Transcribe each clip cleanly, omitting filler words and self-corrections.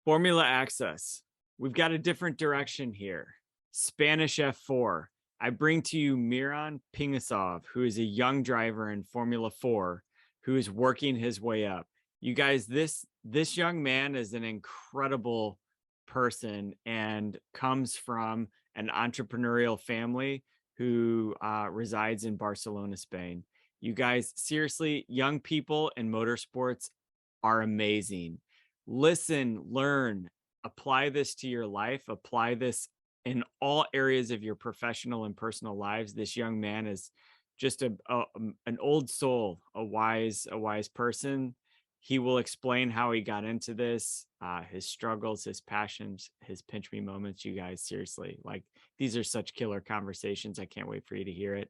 Formula Access. We've got a different direction here. Spanish F4. I bring to you Miron Pingasov, who is a young driver in Formula 4, who is working his way up. You guys, this young man is an incredible person and comes from an entrepreneurial family who resides in Barcelona, Spain. You guys, seriously, young people in motorsports are amazing. Listen, learn, apply this to your life, apply this in all areas of your professional and personal lives. This young man is just an old soul, a wise person. He will explain how he got into this, his struggles, his passions, his pinch me moments. You guys, seriously, like, these are such killer conversations. I can't wait for you to hear it.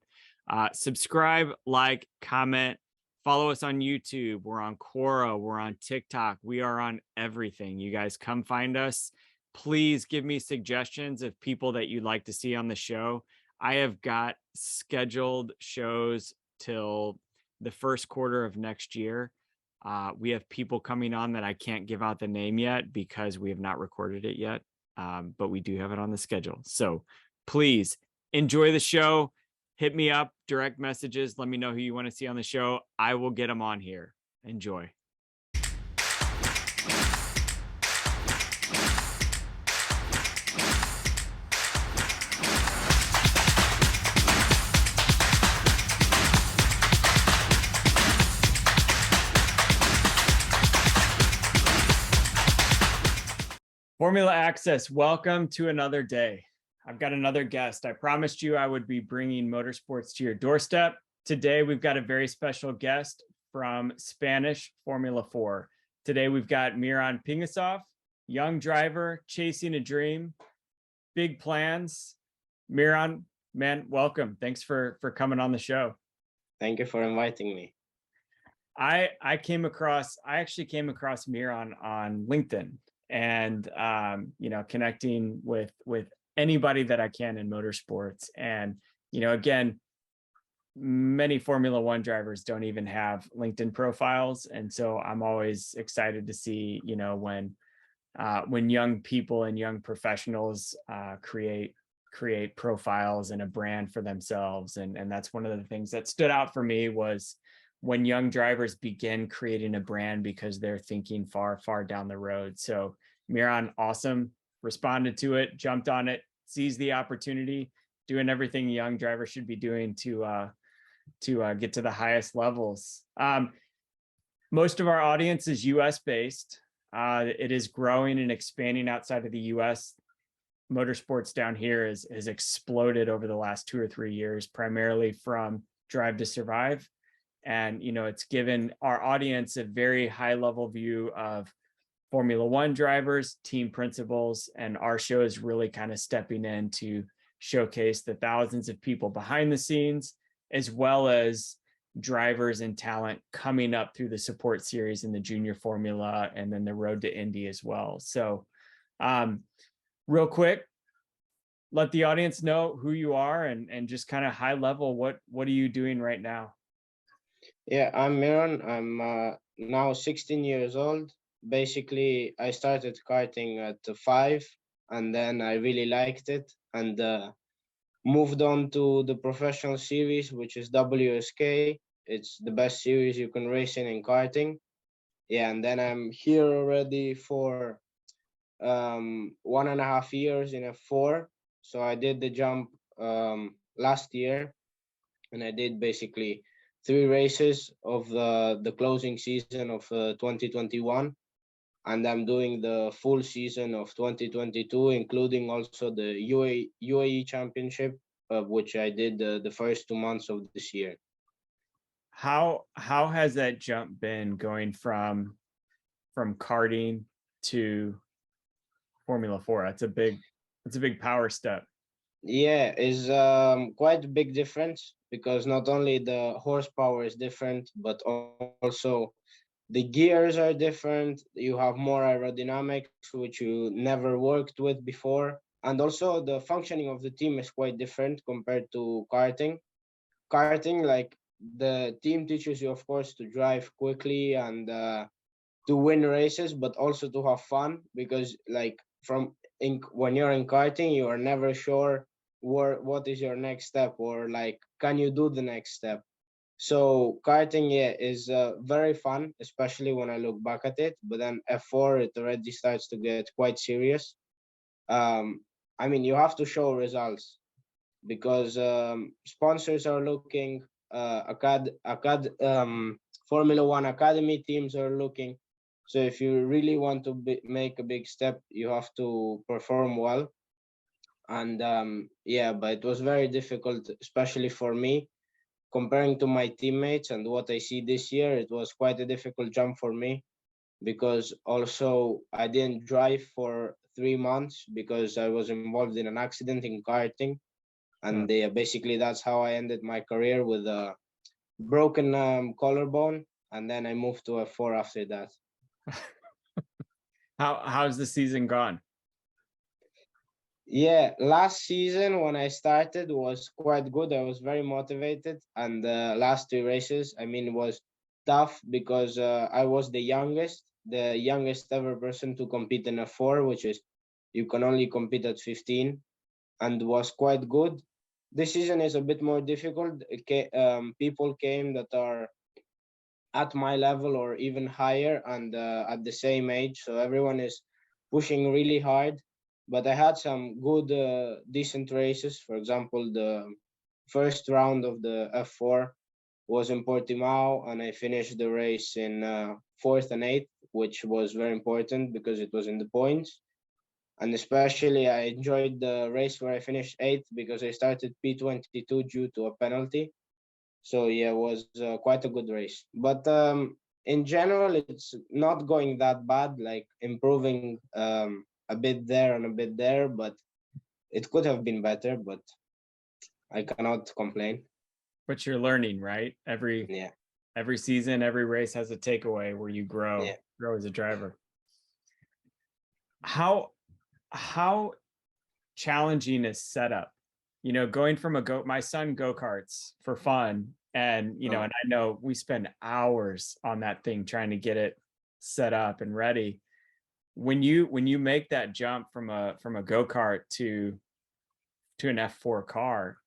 Subscribe, like, comment, follow us on YouTube. We're on Quora. We're on TikTok. We are on everything. You guys come find us. Please give me suggestions of people that you'd like to see on the show. I have got scheduled shows till the first quarter of next year. We have people coming on that I can't give out the name yet because we have not recorded it yet, but we do have it on the schedule. So please enjoy the show. Hit me up, direct messages. Let me know who you want to see on the show. I will get them on here. Enjoy. Formula Access, welcome to another day. I've got another guest. I promised you I would be bringing motorsports to your doorstep. Today, we've got a very special guest from Spanish Formula 4. Today, we've got Miron Pingasov, young driver, chasing a dream, big plans. Miron, man, welcome. Thanks for coming on the show. Thank you for inviting me. I actually came across Miron on LinkedIn, and connecting with anybody that I can in motorsports. And again, many Formula One drivers don't even have LinkedIn profiles, and so I'm always excited to see when young people and young professionals create profiles and a brand for themselves. And that's one of the things that stood out for me, was when young drivers begin creating a brand because they're thinking far down the road. So Miron, awesome, responded to it, jumped on it, seized the opportunity, doing everything a young driver should be doing to get to the highest levels. Most of our audience is US based. It is growing and expanding outside of the US. Motorsports down here has exploded over the last 2 or 3 years, primarily from Drive to Survive. And, it's given our audience a very high level view of Formula One drivers, team principals, and our show is really kind of stepping in to showcase the thousands of people behind the scenes, as well as drivers and talent coming up through the support series in the junior formula and then the road to Indy as well. So real quick, let the audience know who you are and just kind of high level, what are you doing right now? Yeah, I'm Miron. I'm now 16 years old. Basically, I started karting at 5, and then I really liked it and moved on to the professional series, which is WSK. It's the best series you can race in karting. Yeah, and then I'm here already for 1.5 years in F4. So I did the jump last year, and I did basically 3 races of the closing season of 2021, and I'm doing the full season of 2022, including also the UAE Championship, which I did the first 2 months of this year. How has that jump been, going from karting to Formula 4? That's a big power step. Yeah, it's quite a big difference, because not only the horsepower is different, but also the gears are different. You have more aerodynamics, which you never worked with before. And also the functioning of the team is quite different compared to karting. Karting, like, the team teaches you, of course, to drive quickly and to win races, but also to have fun, because like when you're in karting, you are never sure what is your next step, or like can you do the next step. So karting, yeah, is very fun, especially when I look back at it. But then F4, it already starts to get quite serious. Um, I mean, you have to show results, because sponsors are looking, Formula One Academy teams are looking. So if you really want to make a big step, you have to perform well. And yeah, but it was very difficult, especially for me, comparing to my teammates and what I see this year. It was quite a difficult jump for me, because also I didn't drive for 3 months because I was involved in an accident in karting. And basically that's how I ended my career, with a broken collarbone, and then I moved to F4 after that. How's the season gone? Yeah, last season when I started was quite good. I was very motivated, and the last 2 races, I mean, was tough, because I was the youngest ever person to compete in F4, which is you can only compete at 15, and was quite good. This season is a bit more difficult. People came that are at my level or even higher, and at the same age, so everyone is pushing really hard. But I had some good, decent races. For example, the first round of the F4 was in Portimao, and I finished the race in fourth and eighth, which was very important because it was in the points. And especially I enjoyed the race where I finished eighth, because I started P22 due to a penalty. So yeah, it was quite a good race. But in general, it's not going that bad. Like improving a bit there and a bit there, but it could have been better. But I cannot complain. But you're learning, right? Yeah, Every season, every race has a takeaway where you grow yeah. as a driver. How challenging is setup? You know, going from my son go-karts for fun, and Oh, and I know we spend hours on that thing trying to get it set up and ready. When you make that jump from a go-kart to an F4 car,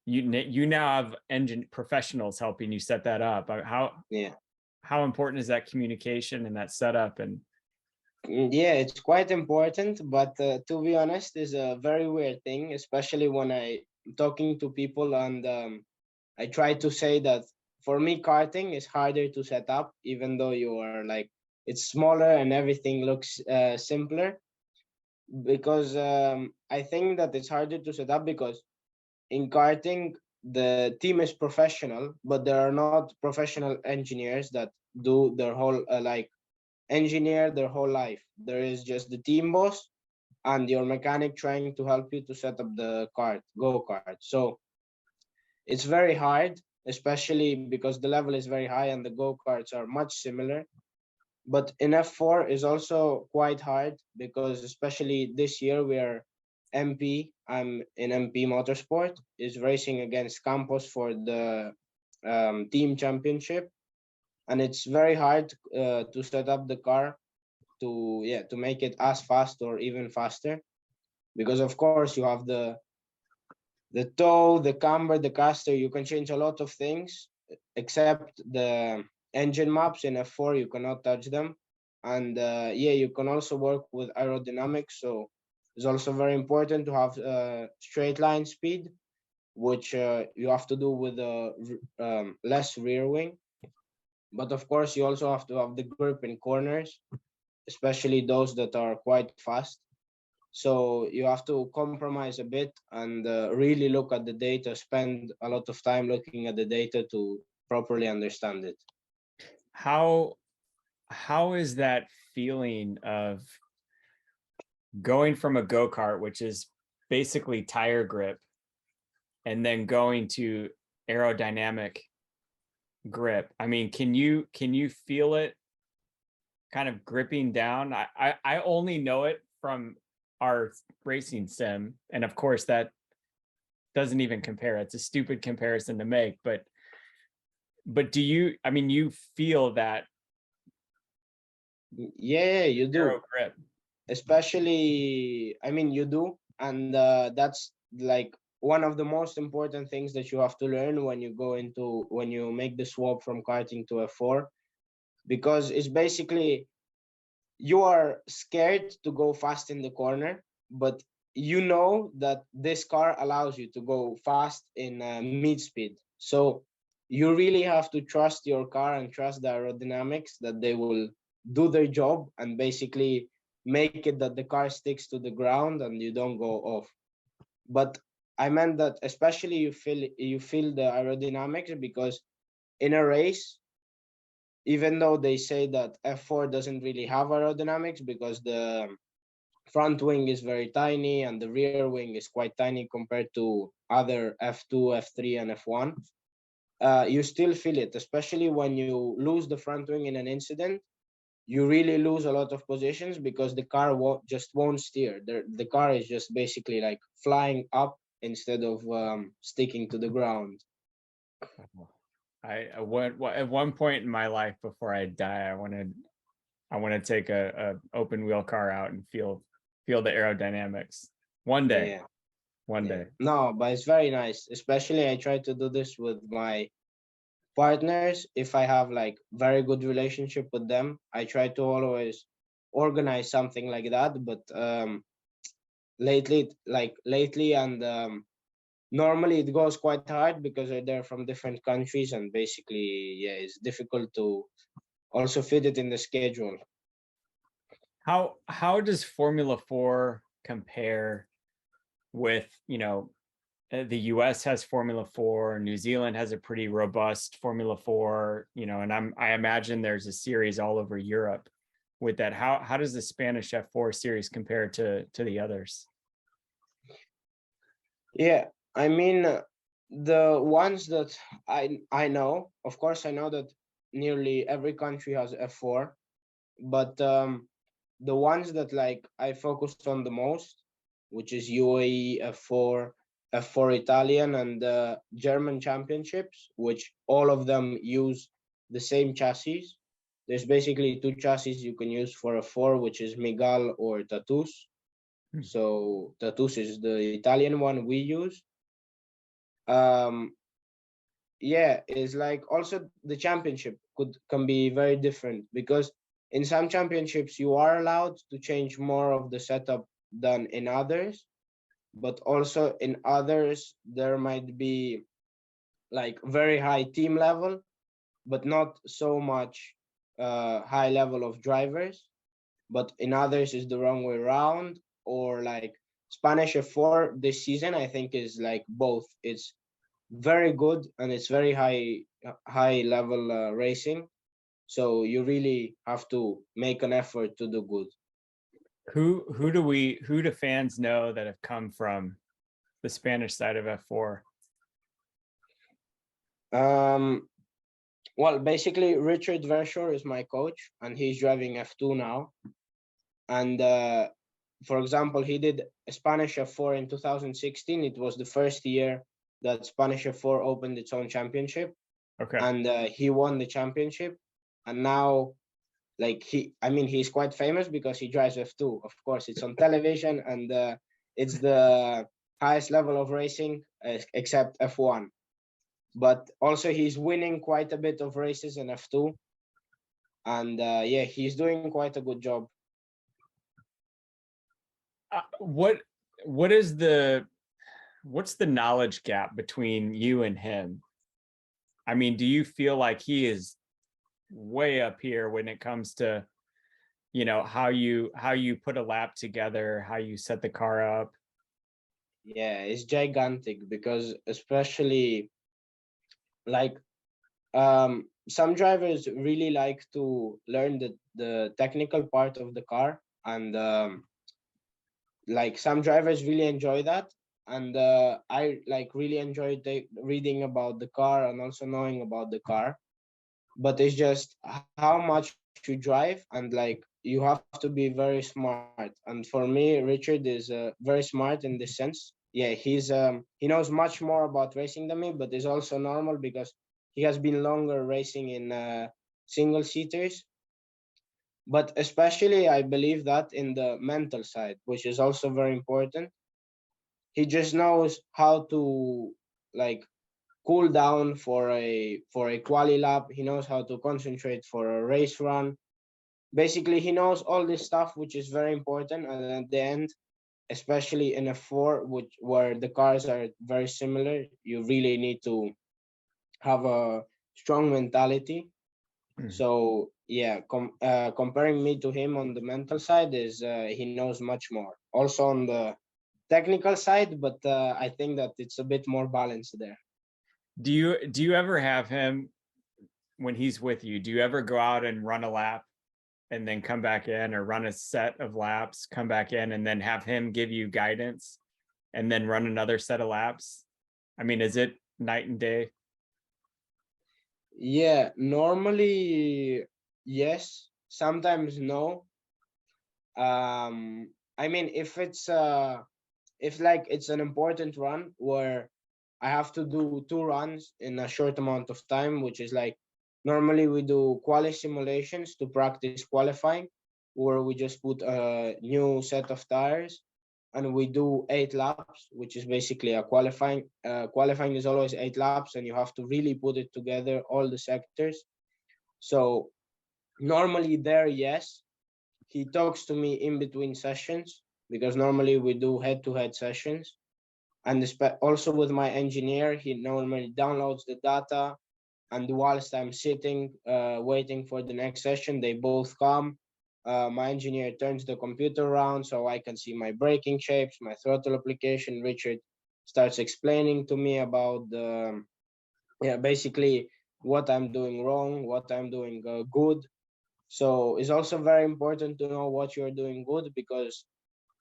you now have engine professionals helping you set that up. yeah. How important is that communication and that setup? And Yeah, it's quite important, but to be honest, is a very weird thing, especially when I'm talking to people, and I try to say that for me, karting is harder to set up, even though you are like, it's smaller and everything looks simpler, because I think that it's harder to set up because in karting, the team is professional, but there are not professional engineers that do their whole, engineer their whole life. There is just the team boss and your mechanic trying to help you to set up the go kart. So it's very hard, especially because the level is very high and the go karts are much similar. But in F4 is also quite hard, because especially this year we are MP. I'm in MP Motorsport is racing against Campos for the team championship, and it's very hard to set up the car to make it as fast or even faster, because of course you have the toe, the camber, the caster. You can change a lot of things, except the engine maps in F4. You cannot touch them, and yeah, you can also work with aerodynamics. So it's also very important to have straight line speed, which you have to do with less rear wing. But of course, you also have to have the grip in corners, especially those that are quite fast. So you have to compromise a bit and really look at the data, spend a lot of time looking at the data to properly understand it. how is that feeling of going from a go-kart, which is basically tire grip, and then going to aerodynamic grip? I mean, can you feel it kind of gripping down? I only know it from our racing sim, and of course that doesn't even compare. It's a stupid comparison to make, but do you, I mean, you feel that Yeah, you do. Aero grip. Especially, I mean, you do, and that's like one of the most important things that you have to learn when you go into when you make the swap from karting to F4, because it's basically you are scared to go fast in the corner, but you know that this car allows you to go fast in mid speed. So you really have to trust your car and trust the aerodynamics that they will do their job and basically make it that the car sticks to the ground and you don't go off. But I meant that especially you feel the aerodynamics, because in a race, even though they say that F4 doesn't really have aerodynamics because the front wing is very tiny and the rear wing is quite tiny compared to other F2, F3, and F1, you still feel it, especially when you lose the front wing in an incident. You really lose a lot of positions because the car just won't steer. The car is just basically like flying up instead of sticking to the ground. I went at one point in my life before I die, I want to take a open wheel car out and feel the aerodynamics one day. Yeah, One yeah. day. No, but it's very nice. Especially I try to do this with my partners. If I have like very good relationship with them, I try to always organize something like that. But lately and normally it goes quite hard because they're from different countries, and basically, yeah, it's difficult to also fit it in the schedule. How does Formula 4 compare with, the US has Formula 4, New Zealand has a pretty robust Formula 4, and I imagine there's a series all over Europe with that. How does the Spanish F4 series compare to the others? Yeah, I mean, the ones that I know, of course, I know that nearly every country has F4, but the ones that like I focused on the most, which is UAE F4, F4 Italian, and the German championships, which all of them use the same chassis. There's basically two chassis you can use for F4, which is Migal or Tatus. So Tatus is the Italian one we use. Um, yeah, it's like also the championship can be very different, because in some championships you are allowed to change more of the setup than in others, but also in others there might be like very high team level but not so much high level of drivers, but in others is the wrong way around. Or like Spanish F4 this season, I think, is like both. It's very good and it's very high level racing, so you really have to make an effort to do good. Who do fans know that have come from the Spanish side of F4? um well, basically Richard Verschoor is my coach and he's driving F2 now. And for example, he did Spanish F4 in 2016. It was the first year that Spanish F4 opened its own championship. Okay. And he won the championship. And now, like, he's quite famous because he drives F2. Of course, it's on television, and it's the highest level of racing except F1. But also he's winning quite a bit of races in F2. And yeah, he's doing quite a good job. What is what's the knowledge gap between you and him? I mean, do you feel like he is way up here when it comes to, how you put a lap together, how you set the car up? Yeah, it's gigantic, because especially like some drivers really like to learn the technical part of the car, and like some drivers really enjoy that. And I like really enjoy reading about the car and also knowing about the car. But it's just how much you drive, and like you have to be very smart. And for me, Richard is very smart in this sense. Yeah, he knows much more about racing than me, but it's also normal because he has been longer racing in single seaters. But especially I believe that in the mental side, which is also very important, he just knows how to like cool down for a quali lap. He knows how to concentrate for a race run. Basically, he knows all this stuff, which is very important. And at the end, especially in a four, which where the cars are very similar, you really need to have a strong mentality. So yeah, comparing me to him on the mental side is he knows much more. Also on the technical side, but I think that it's a bit more balanced there. Do you ever have him when he's with you? Do you ever go out and run a lap and then come back in, or run a set of laps, come back in, and then have him give you guidance and then run another set of laps? I mean, is it night and day? Yeah, normally yes, sometimes no. I mean, if like it's an important run where I have to do two runs in a short amount of time, which is like normally we do quali simulations to practice qualifying, where we just put a new set of tires and we do 8 laps, which is basically a qualifying. Qualifying is always 8 laps, and you have to really put it together, all the sectors. So normally there, yes, he talks to me in between sessions because normally we do head-to-head sessions. And also with my engineer, he normally downloads the data, and whilst I'm sitting waiting for the next session, they both come. My engineer turns the computer around so I can see my braking shapes, my throttle application. Richard starts explaining to me about the basically what I'm doing wrong, what I'm doing good. So it's also very important to know what you're doing good, because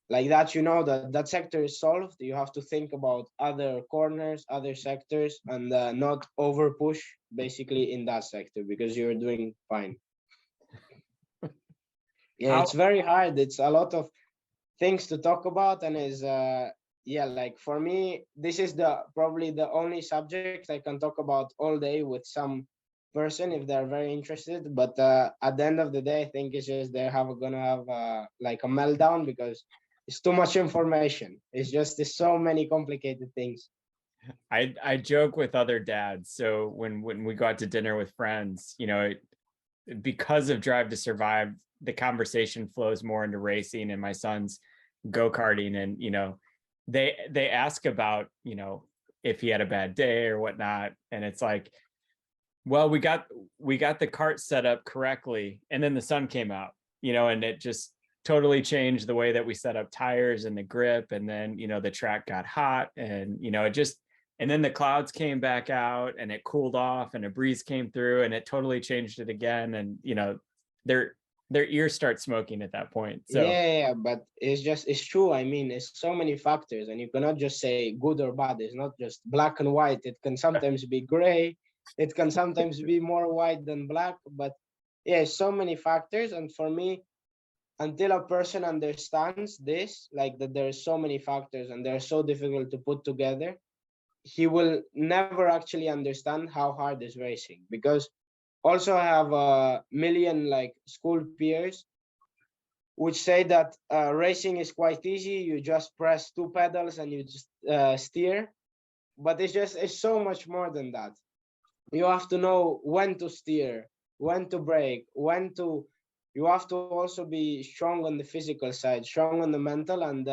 like that, you know that that sector is solved. You have to think about other corners, other sectors, and not over push basically in that sector because you're doing fine. Yeah, it's How very hard. It's a lot of things to talk about, and is yeah, like for me, this is the probably the only subject I can talk about all day with some person if they're very interested. But at the end of the day, I think it's just they're gonna have like a meltdown because it's too much information. It's just there's so many complicated things. I joke with other dads. So when we go out to dinner with friends, you know, because of Drive to Survive, the conversation flows more into racing and my son's go-karting, and you know, they ask about, you know, if he had a bad day or whatnot, and it's like, well, we got the cart set up correctly, and then the sun came out, you know, and it just totally changed the way that we set up tires and the grip, and then you know the track got hot, and you know it just, and then the clouds came back out and it cooled off and a breeze came through and it totally changed it again, and you know their their ears start smoking at that point. So Yeah, but it's true. I mean, it's so many factors, and you cannot just say good or bad. It's not just black and white. It can sometimes be gray. It can sometimes be more white than black. But yeah, so many factors. And for me, until a person understands this, like that there are so many factors and they're so difficult to put together, he will never actually understand how hard is racing. Because also I have a million like school peers which say that racing is quite easy. You just press two pedals and you just steer. But it's so much more than that. You have to know when to steer, when to brake, when to. You have to also be strong on the physical side, strong on the mental, and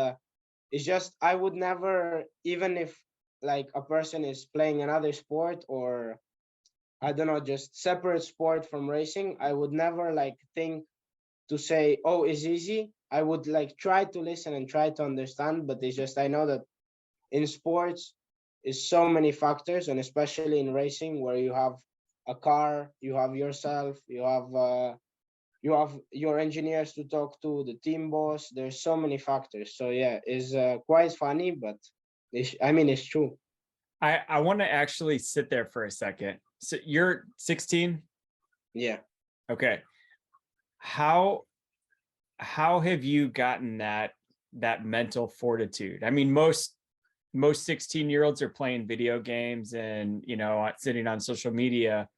it's just I would never, even if like a person is playing another sport or I don't know, just separate sport from racing, I would never like think to say, oh, it's easy. I would like try to listen and try to understand, but it's just I know that in sports is so many factors, and especially in racing where you have a car, you have yourself, you have your engineers to talk to, the team boss. There's so many factors. So yeah, it's quite funny, but I mean it's true. I want to actually sit there for a second. So you're 16? Yeah. Okay. How have you gotten that mental fortitude? I mean, most 16-year-olds are playing video games and, you know, sitting on social media.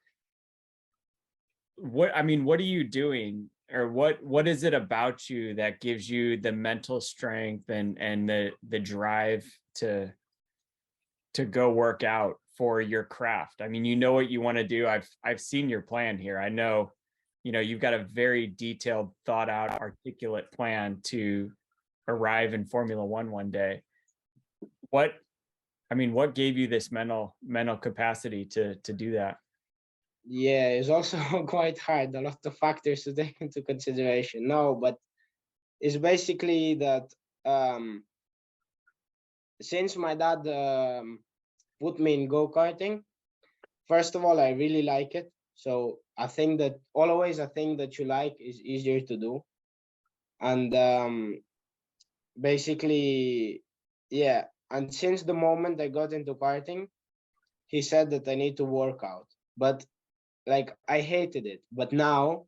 What, I mean, what are you doing? or what is it about you that gives you the mental strength and the drive to go work out for your craft? I mean, you know what you want to do. I've seen your plan here. I know, you've got a very detailed, thought out, articulate plan to arrive in Formula One day. What what gave you this mental capacity to do that? Yeah, it's also quite hard. A lot of factors to take into consideration. No, but it's basically that um, since my dad put me in go-karting, first of all, I really like it. So I think that always a thing that you like is easier to do. And basically, yeah. And since the moment I got into karting, he said that I need to work out. But like I hated it. But now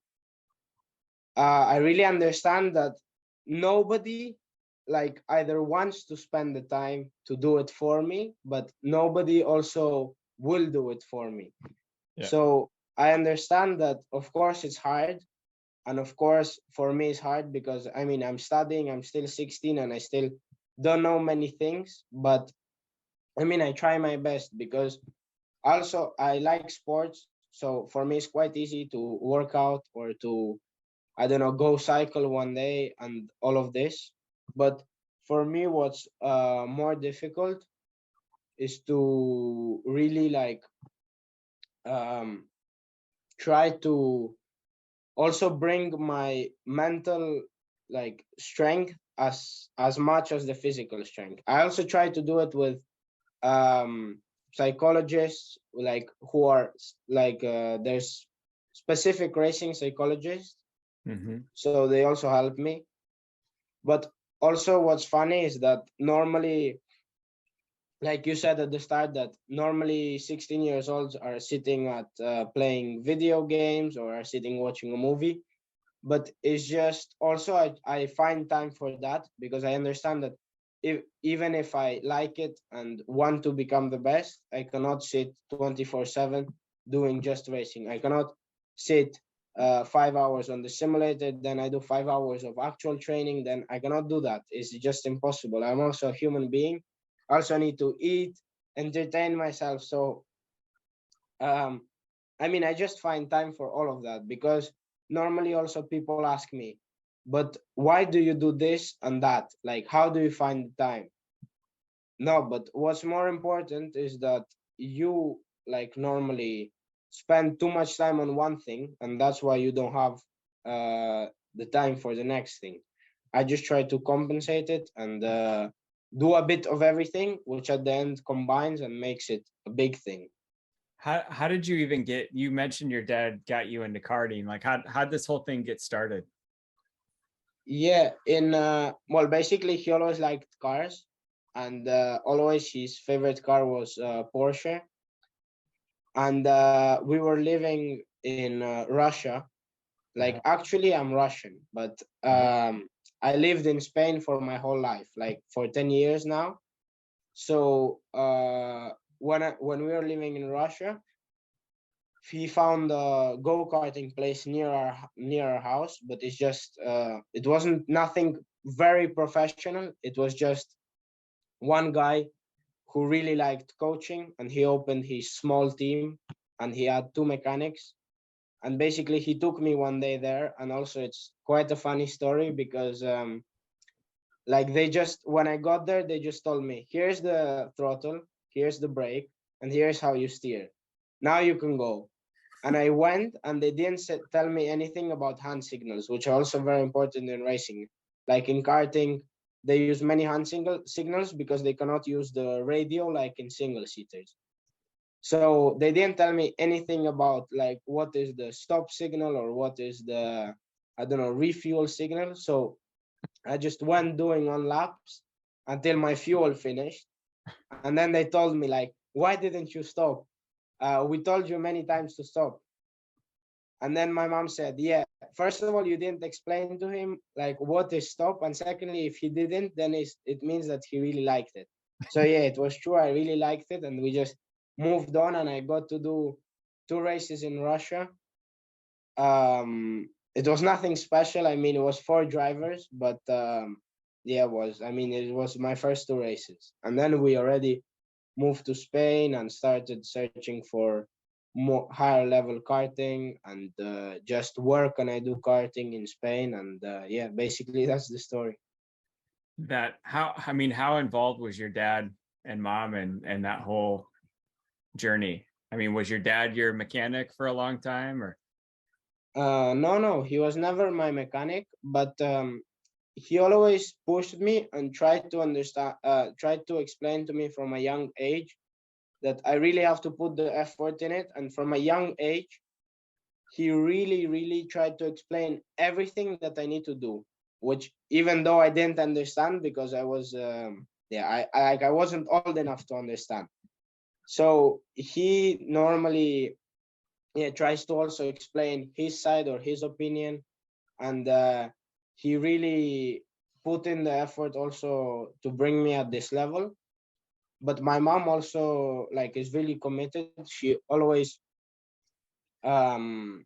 I really understand that nobody like either wants to spend the time to do it for me, but nobody also will do it for me. Yeah. So I understand that, of course, it's hard. And of course, for me, it's hard because I mean, I'm studying, I'm still 16, and I still don't know many things. But I mean, I try my best because also I like sports. So for me, it's quite easy to work out or to, I don't know, go cycle one day and all of this. But for me, what's more difficult is to really like um, try to also bring my mental like strength as much as the physical strength. I also try to do it with psychologists like who are like there's specific racing psychologists, so they also help me. But also what's funny is that normally, like you said at the start, that normally 16 years olds are sitting at playing video games or are sitting watching a movie. But it's just also I find time for that because I understand that even if I like it and want to become the best, I cannot sit 24/7 doing just racing. I cannot sit 5 hours on the simulator, then I do 5 hours of actual training. Then I cannot do that. It's just impossible. I'm also a human being. I also need to eat, entertain myself. So I mean, I just find time for all of that because normally also people ask me, but why do you do this and that? Like, how do you find the time? No, but what's more important is that you like normally spend too much time on one thing, and that's why you don't have the time for the next thing. I just try to compensate it and do a bit of everything, which at the end combines and makes it a big thing. How did you even get, you mentioned your dad got you into karting. Like how'd this whole thing get started? Yeah, in well, basically he always liked cars, and always his favorite car was Porsche. And we were living in Russia. Like actually, I'm Russian, but I lived in Spain for my whole life, like for 10 years now. So when we were living in Russia, he found a go-karting place near our house, but it's just it wasn't nothing very professional. It was just one guy who really liked coaching, and he opened his small team, and he had two mechanics. And basically he took me one day there, and also it's quite a funny story because like they just, when I got there, they just told me, here's the throttle, here's the brake, and here's how you steer. Now you can go. And I went, and they didn't tell me anything about hand signals, which are also very important in racing. Like in karting, they use many hand signals because they cannot use the radio like in single seaters. So they didn't tell me anything about like what is the stop signal or what is the, I don't know, refuel signal. So I just went doing on laps until my fuel finished. And then they told me like, why didn't you stop? We told you many times to stop. And then my mom said, yeah, first of all, you didn't explain to him like what is stop. And secondly, if he didn't, then it means that he really liked it. So yeah, it was true. I really liked it. And we just moved on, and I got to do 2 races in Russia. it was nothing special. I mean, it was 4 drivers, but yeah, it was my first 2 races. And then we already moved to Spain and started searching for more higher level karting and just work and I do karting in Spain. And yeah, basically that's the story. How involved was your dad and mom and that whole journey? I mean, was your dad your mechanic for a long time, or? No, he was never my mechanic, but he always pushed me and tried to tried to explain to me from a young age that I really have to put the effort in it. And from a young age, he really, really tried to explain everything that I need to do, which even though I didn't understand because I was, I wasn't old enough to understand. So he normally, tries to also explain his side or his opinion, and he really put in the effort also to bring me at this level. But my mom also like is really committed. She always um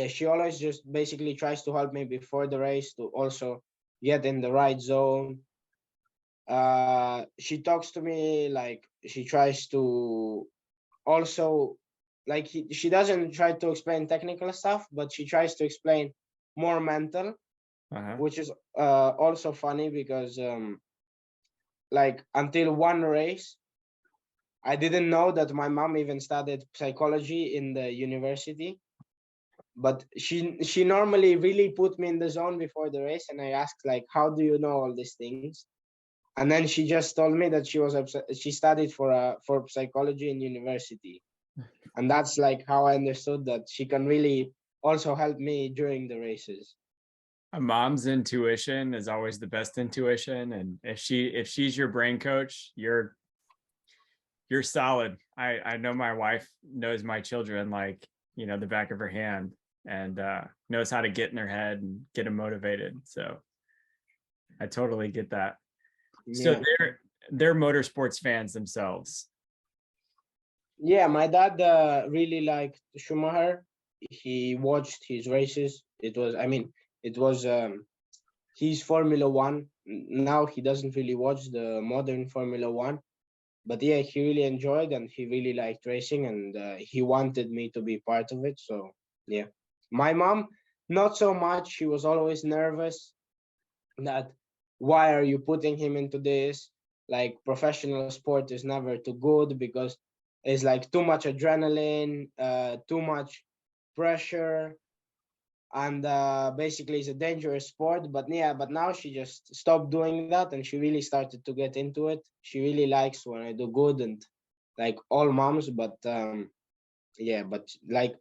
she always just basically tries to help me before the race to also get in the right zone. She talks to me, like she tries to also like she doesn't try to explain technical stuff, but she tries to explain more mental, Uh-huh. which is also funny because like until one race I didn't know that my mom even studied psychology in the university. But she normally really put me in the zone before the race, and I asked like, how do you know all these things? And then she just told me that she studied for psychology in university. And that's like how I understood that she can really also help me during the races. A mom's intuition is always the best intuition, and if she's your brain coach, you're solid. I know my wife knows my children like, the back of her hand, and knows how to get in their head and get them motivated. So I totally get that. So Yeah. they're motorsports fans themselves. Yeah, my dad really liked Schumacher. He watched his races. It was he's Formula One. Now he doesn't really watch the modern Formula One, but yeah, he really enjoyed and he really liked racing, and he wanted me to be part of it. So yeah, my mom, not so much. She was always nervous that why are you putting him into this? Like professional sport is never too good because it's like too much adrenaline, too much pressure, and basically it's a dangerous sport. But yeah, but now she just stopped doing that and she really started to get into it. She really likes when I do good, and like all moms. But yeah, but like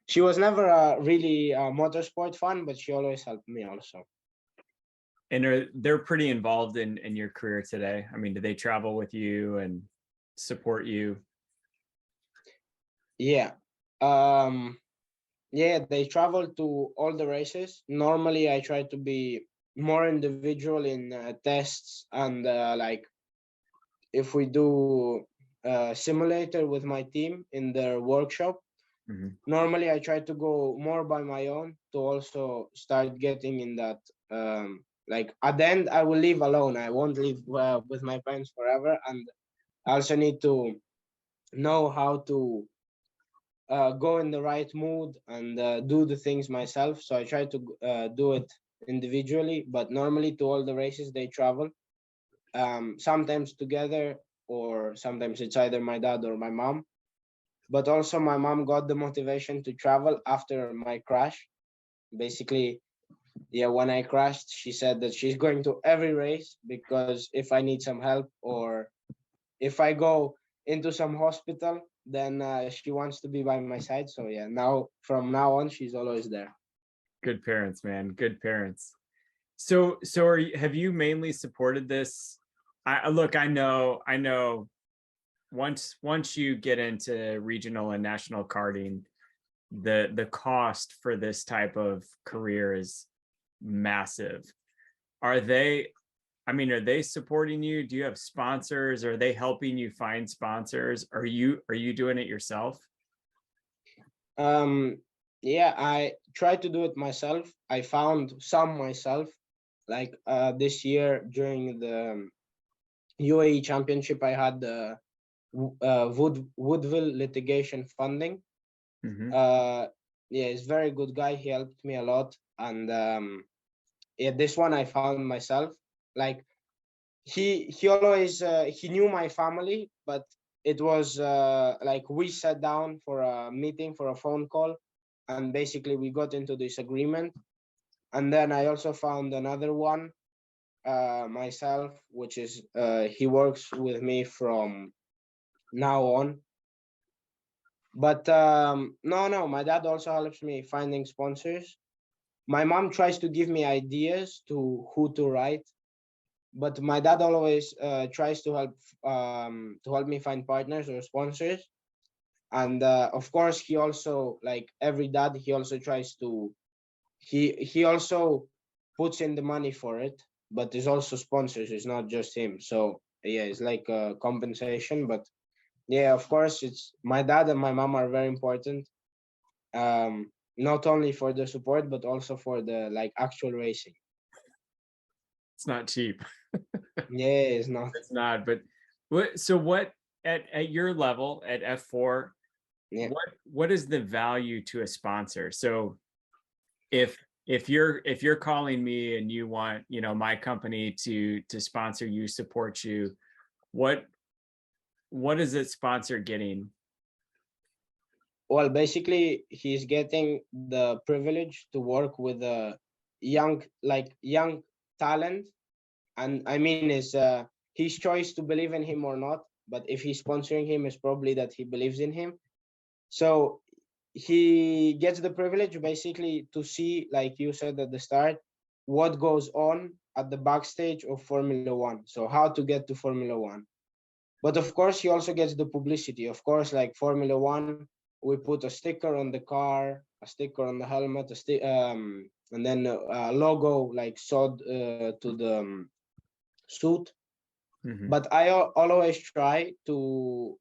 she was never a really motorsport fan, but she always helped me also. And they're pretty involved in your career today? I mean, do they travel with you and support you? Yeah. Yeah, they travel to all the races. Normally, I try to be more individual in tests, and like if we do simulator with my team in their workshop, Mhm. normally I try to go more by my own to also start getting in that. Like at the end, I will live alone. I won't live with my parents forever, and I also need to know how to go in the right mood and do the things myself. So I try to do it individually, but normally to all the races they travel, sometimes together, or sometimes it's either my dad or my mom. But also my mom got the motivation to travel after my crash. Basically, yeah, when I crashed, she said that she's going to every race because if I need some help or if I go into some hospital, then she wants to be by my side. So yeah, now from now on, she's always there. Good parents, man. Good parents. So have you mainly supported this? Look, I know once you get into regional and national karting, the cost for this type of career is massive. Are they, are they supporting you? Do you have sponsors? Are they helping you find sponsors? Are you doing it yourself? Um, yeah, I try to do it myself. I found some myself, like this year during the UAE Championship, I had the Woodville litigation funding. Mm-hmm. Yeah, he's a very good guy. He helped me a lot, and yeah, this one I found myself. Like he always he knew my family, but it was like we sat down for a meeting, for a phone call, and basically we got into this agreement. And then I also found another one myself, which is he works with me from now on. But no, my dad also helps me finding sponsors. My mom tries to give me ideas to who to write, but my dad always tries to help me find partners or sponsors. And of course, he also, like every dad, he also tries to he also puts in the money for it, but there's also sponsors. It's not just him. So yeah, it's like a compensation. But yeah, of course, it's my dad and my mom are very important. Not only for the support, but also for the like actual racing. It's not cheap. Yeah, it's not. It's not. But what at your level at F4, Yeah. what is the value to a sponsor? So if you're calling me and you want, my company to sponsor you, support you, what is it sponsor getting? Well, basically, he's getting the privilege to work with a young talent, and I mean, it's his choice to believe in him or not. But if he's sponsoring him, it's probably that he believes in him. So he gets the privilege basically to see, like you said at the start, what goes on at the backstage of Formula One. So how to get to Formula One. But of course, he also gets the publicity. Of course, like Formula One, we put a sticker on the car, a sticker on the helmet, and then a logo like sewed to the suit. Mm-hmm. But I always try to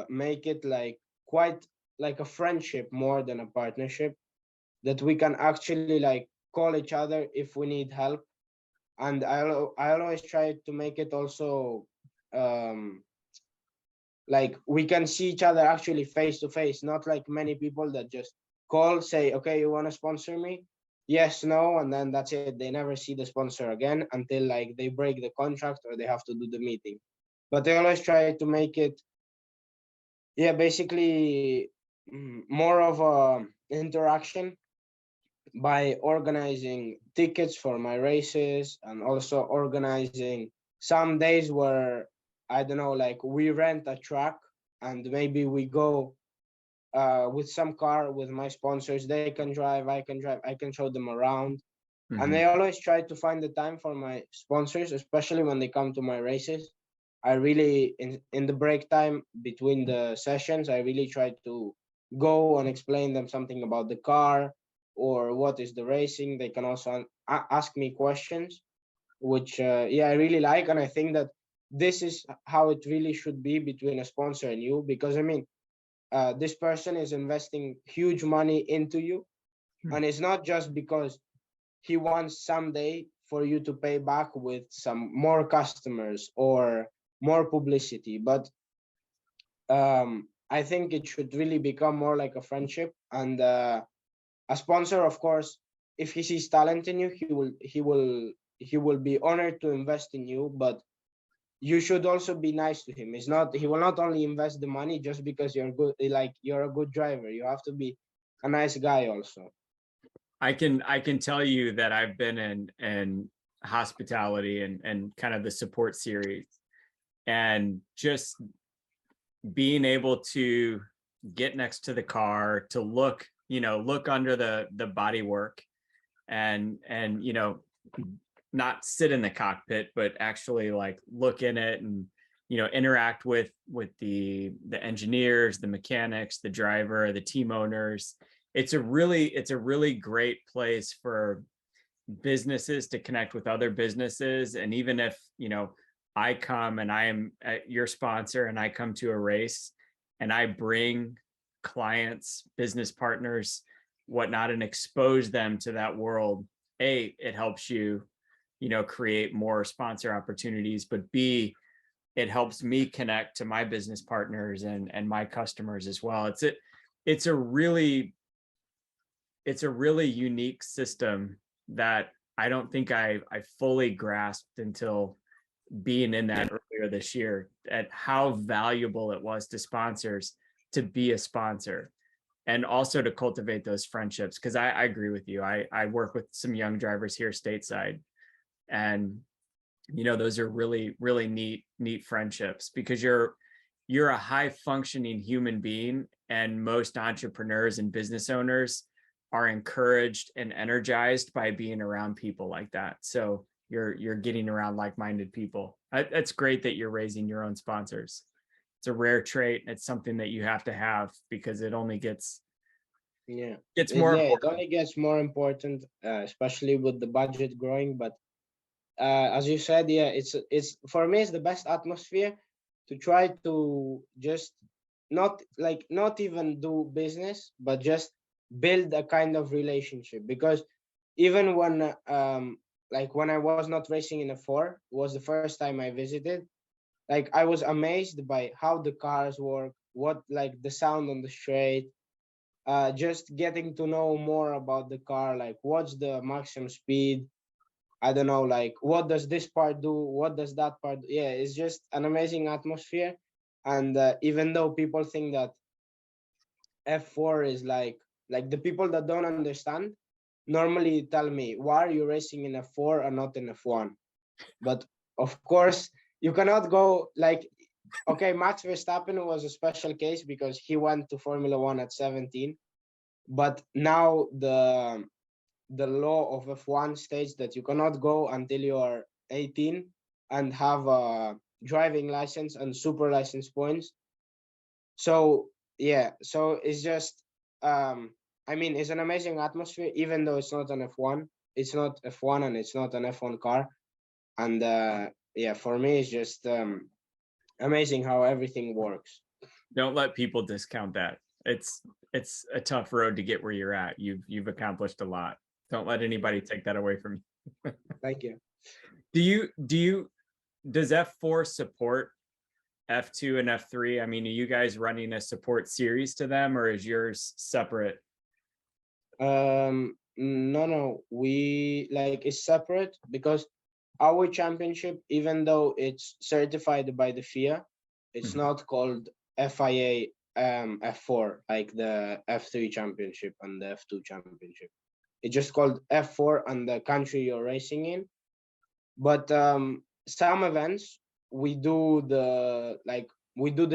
make it like quite like a friendship more than a partnership, that we can actually like call each other if we need help. And I always try to make it also um, like we can see each other actually face to face, not like many people that just call, say, okay, you want to sponsor me? Yes, no, and then that's it. They never see the sponsor again until like they break the contract or they have to do the meeting. But they always try to make it, yeah, basically more of a interaction by organizing tickets for my races, and also organizing some days where, I don't know, like we rent a track and maybe we go with some car with my sponsors. They can drive, I can drive, I can show them around. And Mm-hmm. I always try to find the time for my sponsors, especially when they come to my races. I really, in the break time between the sessions, I really try to go and explain them something about the car or what is the racing. They can also ask me questions, which, yeah, I really like. And I think that this is how it really should be between a sponsor and you, because I mean, this person is investing huge money into you. And it's not just because he wants someday for you to pay back with some more customers or more publicity, but I think it should really become more like a friendship. And a sponsor, of course, if he sees talent in you, he will be honored to invest in you. But you should also be nice to him. It's not He will not only invest the money just because you're good, like you're a good driver. You have to be a nice guy also. I can tell you that I've been in hospitality and kind of the support series, and just being able to get next to the car, to look under the body work, and not sit in the cockpit, but actually like look in it, and interact with the engineers, the mechanics, the driver, the team owners. It's a really great place for businesses to connect with other businesses. And even if I come and I am your sponsor and I come to a race and I bring clients, business partners, whatnot and expose them to that world, it helps you, create more sponsor opportunities, but B, it helps me connect to my business partners and my customers as well. It's a really unique system that I don't think I fully grasped until being in that earlier this year, at how valuable it was to sponsors to be a sponsor, and also to cultivate those friendships. Because I agree with you. I work with some young drivers here stateside, and those are really, really neat friendships, because you're a high functioning human being, and most entrepreneurs and business owners are encouraged and energized by being around people like that. So you're getting around like-minded people. That's great that you're raising your own sponsors. It's a rare trait. It's something that you have to have, because it only gets more it important. only gets more important, especially with the budget growing. But as you said, it's for me, it's the best atmosphere to try to just not even do business, but just build a kind of relationship. Because even when when I was not racing in a four, it was the first time I visited, I was amazed by how the cars work, what the sound on the straight, just getting to know more about the car, what's the maximum speed, I don't know, what does this part do, what does that part do? Yeah, it's just an amazing atmosphere. And even though people think that F4 is like the people that don't understand normally tell me, why are you racing in F4 and not in F1? But of course, you cannot go okay, Max Verstappen was a special case because he went to Formula One at 17, but now the law of F1 states that you cannot go until you are 18 and have a driving license and super license points. So so it's just it's an amazing atmosphere, even though it's not an F1. It's not F1 and it's not an F1 car. And for me, it's just amazing how everything works. Don't let people discount that. It's a tough road to get where you're at. You've accomplished a lot. Don't let anybody take that away from you. Thank you. Does F4 support F2 and F3? I mean, are you guys running a support series to them, or is yours separate? No, we it's separate, because our championship, even though it's certified by the FIA, it's not called FIA F4 like the F3 championship and the F2 championship. It's just called F4 and the country you're racing in. But some events we do the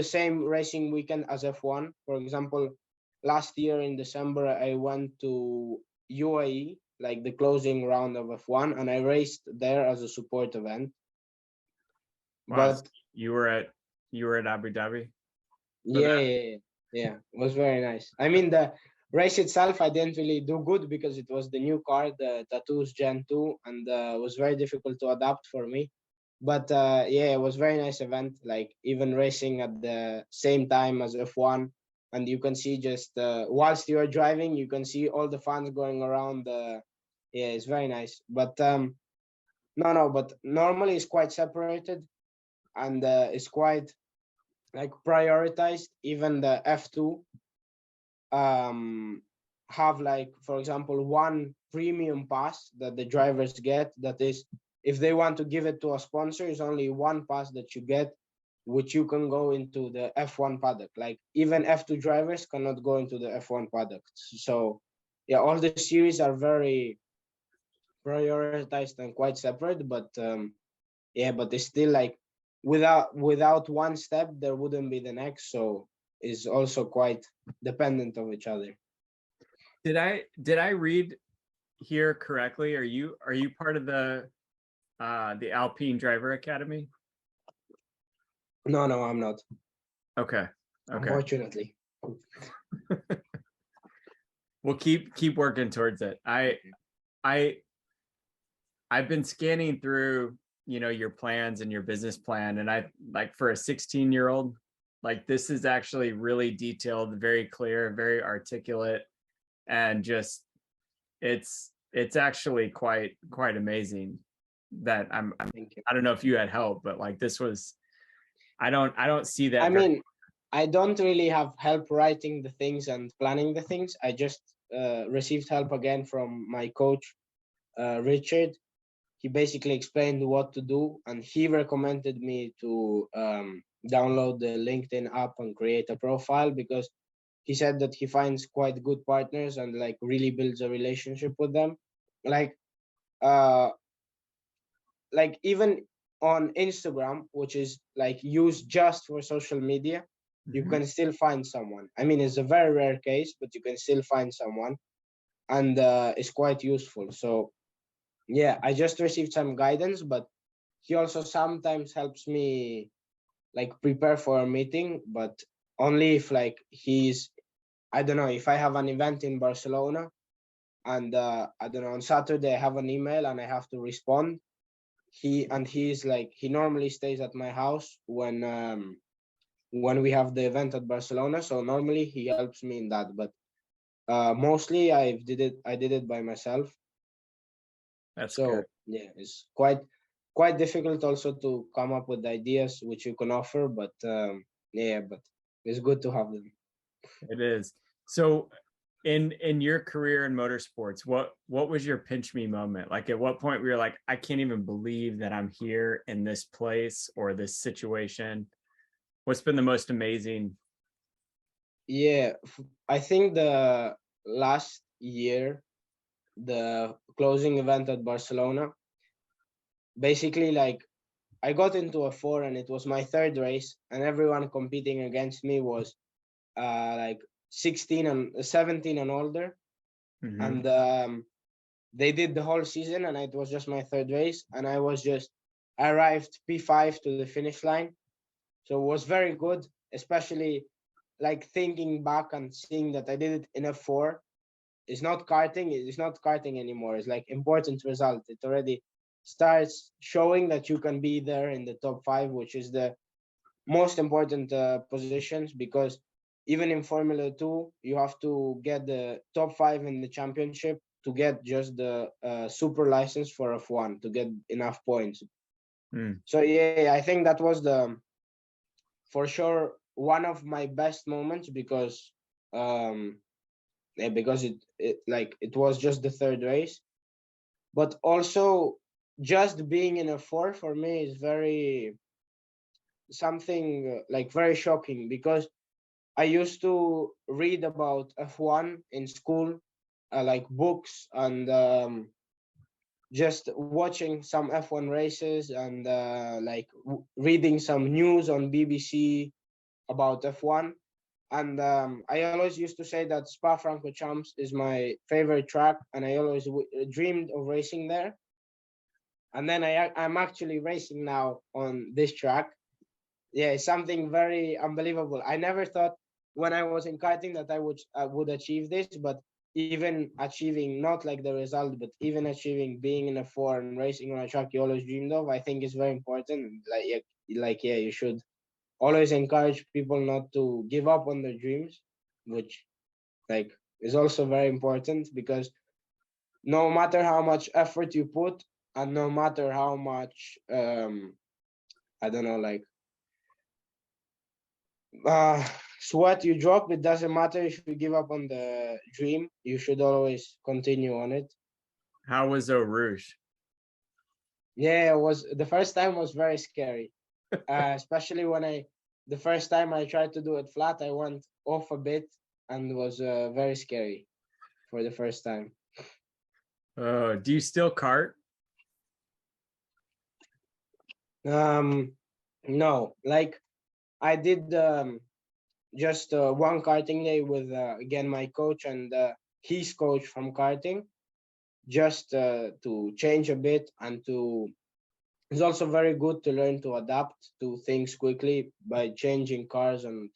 same racing weekend as F1. For example, last year in December, I went to UAE, the closing round of F1, and I raced there as a support event. Wow. But you were at Abu Dhabi? Yeah. It was very nice. I mean, the race itself, I didn't really do good because it was the new car, the Tatus Gen 2, and it was very difficult to adapt for me. But it was very nice event, even racing at the same time as F1. And you can see just whilst you're driving, you can see all the fans going around. It's very nice. But but normally it's quite separated, and it's quite prioritized. Even the F2 have for example, one premium pass that the drivers get, that is, if they want to give it to a sponsor, is only one pass that you get, which you can go into the F1 paddock. Even F2 drivers cannot go into the F1 paddock. So all the series are very prioritized and quite separate, but but it's still without one step there wouldn't be the next, so it's also quite dependent of each other. Did I read here correctly? Are you part of the Alpine Driver Academy? No, I'm not. Okay. Unfortunately. We'll keep working towards it. I've been scanning through, your plans and your business plan, and I for a 16-year-old, this is actually really detailed, very clear, very articulate. and just it's actually quite amazing that Thank you. I don't know if you had help, but like this was I don't see I that very. mean, I don't really have help writing the things and planning the things. I just received help again from my coach, Richard. He basically explained what to do, and he recommended me to download the LinkedIn app and create a profile, because he said that he finds quite good partners and like really builds a relationship with them. Like uh like even on Instagram, which is like used just for social media, you Mhm. can still find someone. I mean, it's a very rare case, but you can still find someone, and it's quite useful. So yeah, I just received some guidance, but he also sometimes helps me like prepare for a meeting, but only if like he's, I don't know, if I have an event in Barcelona and I don't know, on Saturday I have an email and I have to respond. He's like, he normally stays at my house when we have the event at Barcelona. So normally he helps me in that, but mostly I did it by myself. That's good. So yeah, it's quite difficult also to come up with ideas which you can offer, but yeah, but it's good to have them. It is. So in your career in motorsports, what was your pinch me moment? Like at what point were you like, I can't even believe that I'm here in this place or this situation? What's been the most amazing? Yeah, I think the last year, the closing event at Barcelona, basically like I got into a four and it was my third race, and everyone competing against me was like 16 and 17 and older, Mhm. and they did the whole season, and it was just my third race, and I arrived P5 to the finish line, so it was very good, especially like thinking back and seeing that I did it in a four. It's not karting anymore. It's like important result. It already starts showing that you can be there in the top five, which is the most important positions, because even in Formula 2, you have to get the top five in the championship to get just the super license for F1 to get enough points. Mm. So yeah, I think that was the for sure one of my best moments, because um because it was just the third race, but also just being in a four for me is very something like very shocking, because I used to read about F1 in school, like books, and just watching some F1 races, and like reading some news on BBC about F1. And I always used to say that Spa-Francorchamps is my favorite track, and I always dreamed of racing there. And then I'm actually racing now on this track. Yeah, it's something very unbelievable. I never thought when I was in karting that I would achieve this, but even achieving not like the result, but even achieving being in a four and racing on a track you always dreamed of, I think is very important. Like yeah, you should always encourage people not to give up on their dreams, which like is also very important, because no matter how much effort you put, and no matter how much I don't know, like uh sweat you drop, it doesn't matter if you give up on the dream, you should always continue on it. How was Eau Rouge? Yeah, it was the first time was very scary, especially when I the first time I tried to do it flat, I went off a bit, and was very scary for the first time. Do you still kart? um no, like I did just one karting day with again my coach and his coach from karting, just to change a bit, and to it's also very good to learn to adapt to things quickly by changing cars and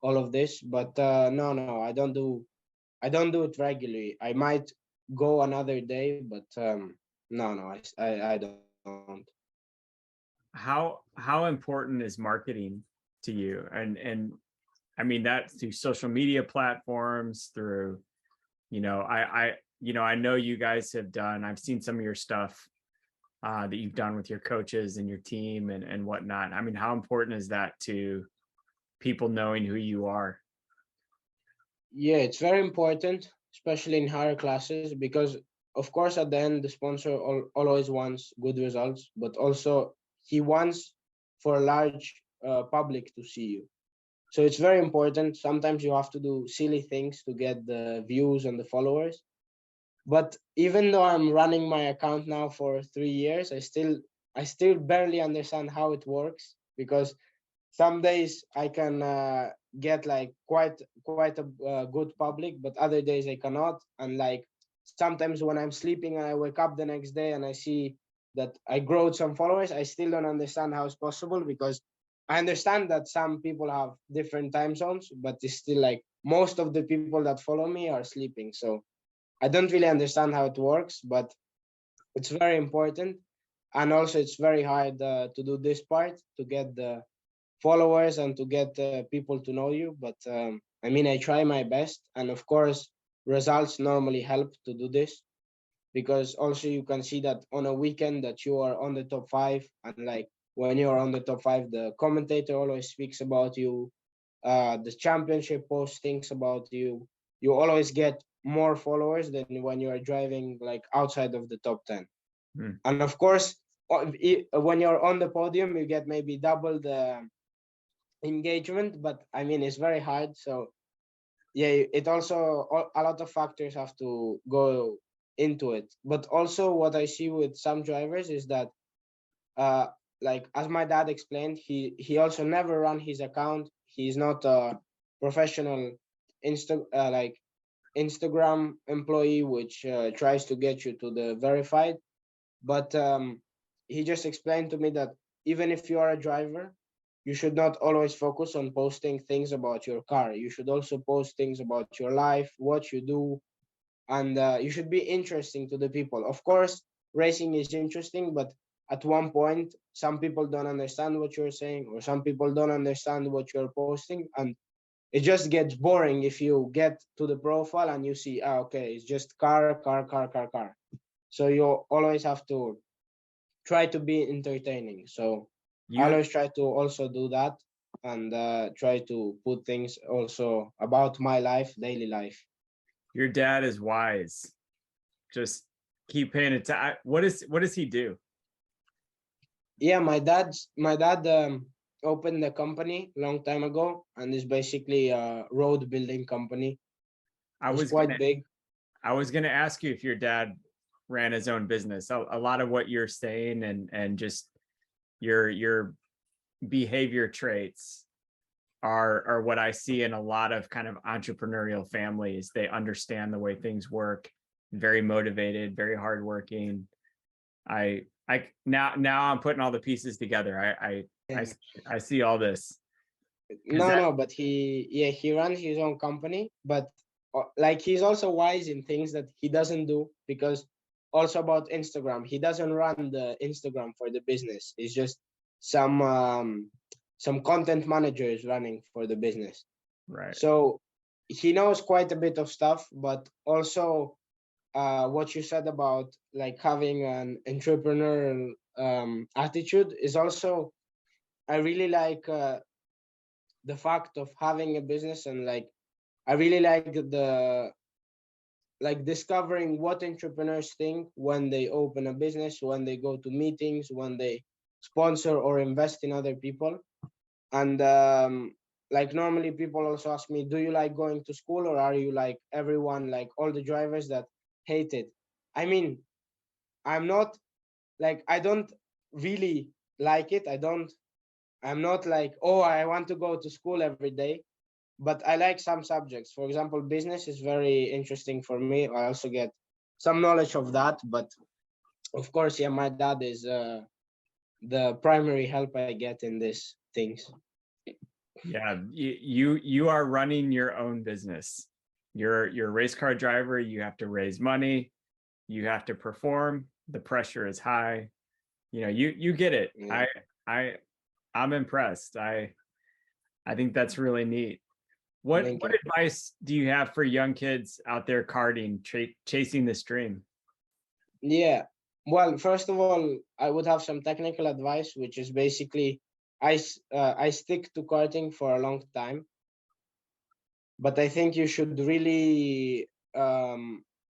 all of this. But no, I don't do it regularly. I might go another day, but no, I don't. How important is marketing to you? And I mean that through social media platforms, through I know you guys have done, I've seen some of your stuff that you've done with your coaches and your team and whatnot. I mean, how important is that to people knowing who you are? Yeah, it's very important, especially in higher classes, because of course at the end the sponsor always wants good results, but also he wants for a large public to see you. So it's very important. Sometimes you have to do silly things to get the views and the followers. But even though I'm running my account now for 3 years, I still barely understand how it works, because some days I can get like quite a good public, but other days I cannot. And like sometimes when I'm sleeping and I wake up the next day and I see that I growed some followers, I still don't understand how it's possible, because I understand that some people have different time zones, but it's still like most of the people that follow me are sleeping. So I don't really understand how it works, but it's very important. And also it's very hard to do this part, to get the followers and to get people to know you. But I mean, I try my best, and of course results normally help to do this, because also you can see that on a weekend that you are on the top 5, and like when you're on the top 5 the commentator always speaks about you, the championship post thinks about you. You always get more followers than when you are driving like outside of the top 10. Hmm. And of course when you're on the podium you get maybe double the engagement, but I mean it's very hard. So yeah, it also a lot of factors have to go into it. But also what I see with some drivers is that uh like as my dad explained, he also never run his account. He's not a professional like Instagram employee which tries to get you to the verified. But he just explained to me that even if you are a driver, you should not always focus on posting things about your car. You should also post things about your life, what you do, and you should be interesting to the people. Of course, racing is interesting, but at one point, some people don't understand what you're saying, or some people don't understand what you're posting, and it just gets boring if you get to the profile and you see, okay, it's just car, car, car, car, car. So you always have to try to be entertaining. So I You always try to also do that, and try to put things also about my life, daily life. your dad is wise. Just keep paying attention. What does he do? Yeah, my dad opened a company long time ago, and is basically a road building company. I It's was quite gonna big. I was gonna ask you if your dad ran his own business. A lot of what you're saying and just your behavior traits are what I see in a lot of kind of entrepreneurial families. They understand the way things work, very motivated, very hardworking. I now I'm putting all the pieces together. I I see all this because No, that no, but he runs his own company, but like he's also wise in things that he doesn't do, because also about Instagram, he doesn't run the Instagram for the business. It's just some some content manager is running for the business. right. So he knows quite a bit of stuff, but also what you said about like having an entrepreneurial attitude is also, I really like the fact of having a business. And like I really like the like discovering what entrepreneurs think when they open a business, when they go to meetings, when they sponsor or invest in other people. And like normally people also ask me, do you like going to school, or are you like everyone, like all the drivers that hate it? I mean, I'm not like, I don't really like it. I'm not like, oh, I want to go to school every day, but I like some subjects. For example, business is very interesting for me. I also get some knowledge of that. But of course, yeah, my dad is the primary help I get in these things. Yeah, you are running your own business. You're a race car driver. You have to raise money. You have to perform. The pressure is high. You get it. Yeah. I I'm impressed. I think that's really neat. What Thank you. advice do you have for young kids out there karting, chasing this dream? Yeah. Well, first of all, I would have some technical advice, which is basically I stick to karting for a long time, but I think you should really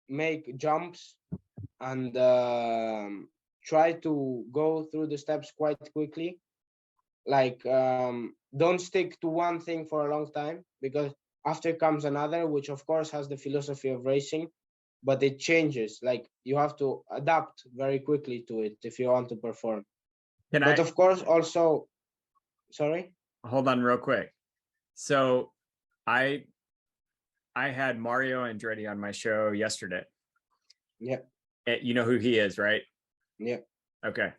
make jumps and try to go through the steps quite quickly. Like don't stick to one thing for a long time, because after comes another, which of course has the philosophy of racing, but it changes. Like you have to adapt very quickly to it if you want to perform. Can But I of course also, sorry. hold on real quick? So I had Mario Andretti on my show yesterday. Yeah. You know who he is, right? Yeah. Okay.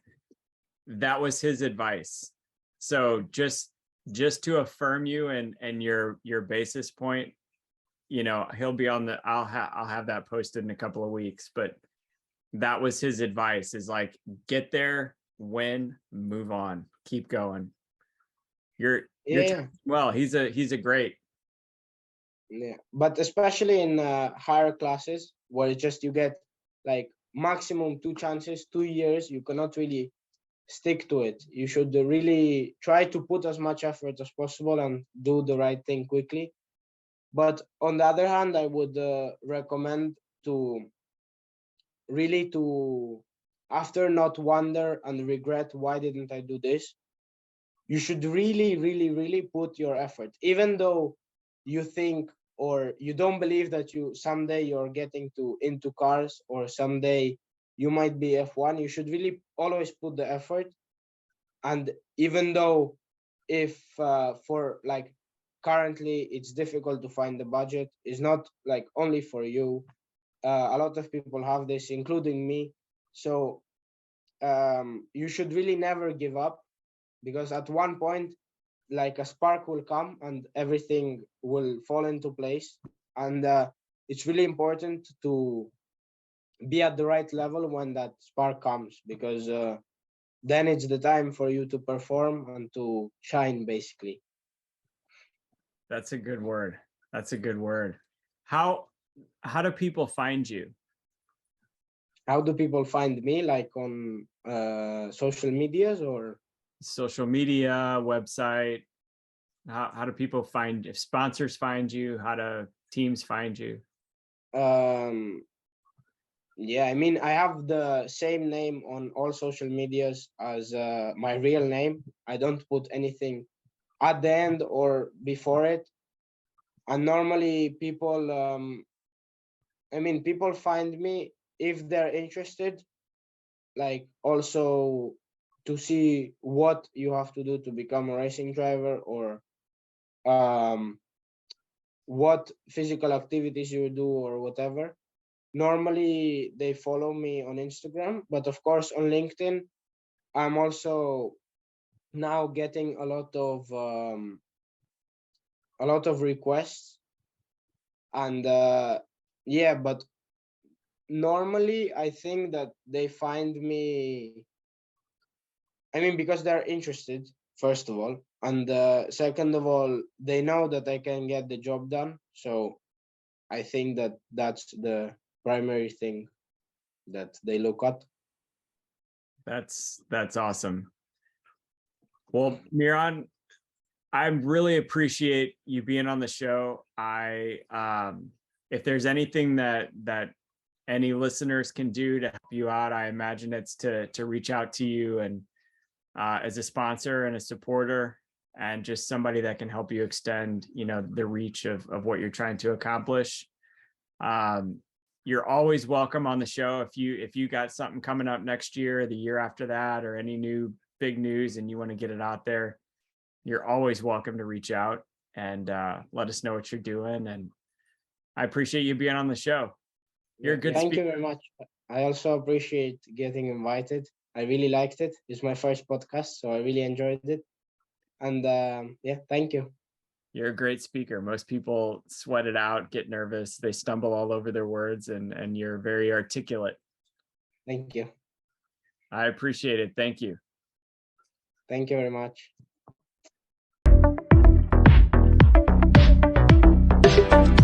That was his advice. So just to affirm you and your basis point, you know, he'll be on the I'll have that posted in a couple of weeks, but that was his advice, is like, get there, win, move on, keep going. You're Yeah. well, he's a great. Yeah, but especially in higher classes where it's just you get like maximum 2 chances, 2 years, you cannot really stick to it. You should really try to put as much effort as possible and do the right thing quickly. But on the other hand, I would recommend to really to, after not wonder and regret why didn't I do this, you should really, really, really put your effort, even though you think or you don't believe that you someday you're getting to into cars, or someday you might be F1. You should really always put the effort. And even though if for like currently it's difficult to find the budget, it's not like only for you. A lot of people have this, including me. So you should really never give up, because at one point like a spark will come and everything will fall into place. And it's really important to be at the right level when that spark comes, because then it's the time for you to perform and to shine, basically. That's a good word. That's a good word. How do people find you? How do people find me? Like on social medias or? Social media, website? How do people find, if sponsors find you, how do teams find you? Yeah, I mean, I have the same name on all social medias as my real name. I don't put anything at the end or before it. And normally people, I mean, people find me if they're interested, like also to see what you have to do to become a racing driver, or what physical activities you do or whatever. Normally they follow me on Instagram, but of course on LinkedIn, I'm also now getting a lot of requests. And yeah, but normally I think that they find me, I mean, because they're interested, first of all, and second of all, they know that I can get the job done. So I think that that's the primary thing that they look at. That's awesome. Well, Miron, I really appreciate you being on the show. If there's anything that any listeners can do to help you out, I imagine it's to reach out to you and as a sponsor and a supporter, and just somebody that can help you extend, you know, the reach of what you're trying to accomplish. You're always welcome on the show. If you got something coming up next year, the year after that, or any new big news and you want to get it out there, you're always welcome to reach out and let us know what you're doing. And I appreciate you being on the show. You're a good Thank speaker. you very much. I also appreciate getting invited. I really liked it. It's my first podcast, so I really enjoyed it. And yeah, thank you. You're a great speaker. Most people sweat it out, get nervous, they stumble all over their words, and you're very articulate. Thank you. I appreciate it. Thank you. Thank you very much. Bye.